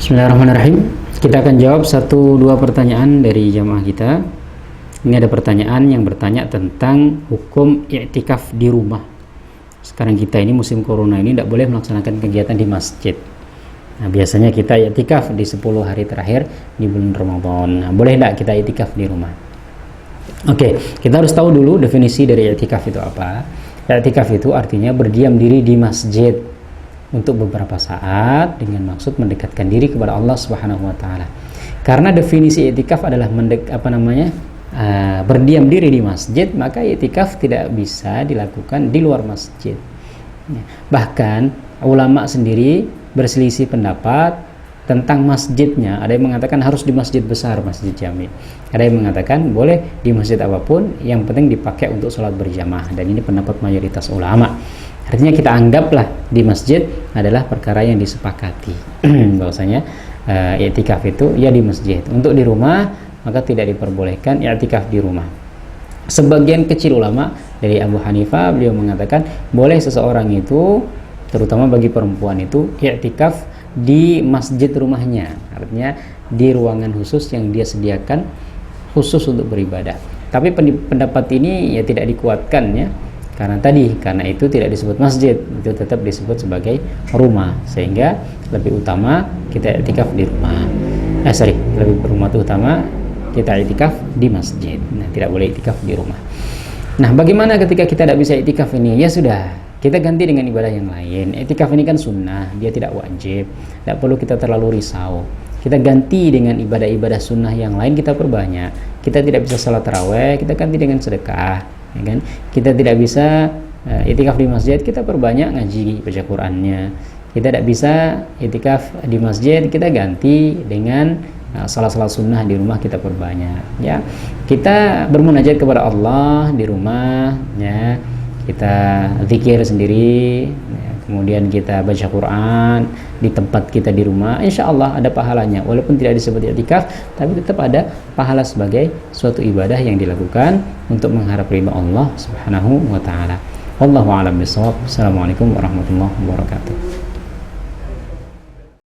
Bismillahirrahmanirrahim. Kita akan jawab 1-2 pertanyaan dari jamaah kita. Ini ada pertanyaan yang bertanya tentang hukum i'tikaf di rumah. Sekarang kita ini musim corona ini tidak boleh melaksanakan kegiatan di masjid. Nah, biasanya kita i'tikaf di 10 hari terakhir di bulan Ramadan. Nah, boleh tidak kita i'tikaf di rumah? Oke, kita harus tahu dulu definisi dari i'tikaf itu apa. I'tikaf itu artinya berdiam diri di masjid untuk beberapa saat dengan maksud mendekatkan diri kepada Allah Subhanahu wa taala. Karena definisi i'tikaf adalah berdiam diri di masjid, maka i'tikaf tidak bisa dilakukan di luar masjid. Bahkan ulama sendiri berselisih pendapat tentang masjidnya. Ada yang mengatakan harus di masjid besar, masjid jami. Ada yang mengatakan boleh di masjid apapun, yang penting dipakai untuk sholat berjamaah. Dan ini pendapat mayoritas ulama. Artinya kita anggaplah di masjid adalah perkara yang disepakati. Bahwasanya i'tikaf itu ya di masjid. Untuk di rumah maka tidak diperbolehkan i'tikaf di rumah. Sebagian kecil ulama dari Abu Hanifah, beliau mengatakan boleh seseorang itu, terutama bagi perempuan itu, i'tikaf di masjid rumahnya. Artinya di ruangan khusus yang dia sediakan khusus untuk beribadah. Tapi pendapat ini ya tidak dikuatkan ya. Karena itu tidak disebut masjid, itu tetap disebut sebagai rumah, sehingga lebih utama kita i'tikaf di rumah. Lebih berumah itu utama kita i'tikaf di masjid. Nah, tidak boleh i'tikaf di rumah. Nah, bagaimana ketika kita tidak bisa i'tikaf ini? Ya sudah, kita ganti dengan ibadah yang lain. I'tikaf ini kan sunnah, dia tidak wajib. Tidak perlu kita terlalu risau. Kita ganti dengan ibadah-ibadah sunnah yang lain, kita perbanyak. Kita tidak bisa salat tarawih, kita ganti dengan sedekah. Ya kan? Kita tidak bisa i'tikaf di masjid, kita perbanyak ngaji baca Qur'annya. Kita tidak bisa i'tikaf di masjid, kita ganti dengan salat-salat sunnah di rumah, kita perbanyak ya. Kita bermunajat kepada Allah di rumah ya. Kita zikir sendiri ya. Kemudian kita baca Quran di tempat kita di rumah, insya Allah ada pahalanya. Walaupun tidak disebut i'tikaf, tapi tetap ada pahala sebagai suatu ibadah yang dilakukan untuk mengharap ridha Allah Subhanahu wa taala. Wallahu a'lam bishawab. Assalamualaikum warahmatullahi wabarakatuh.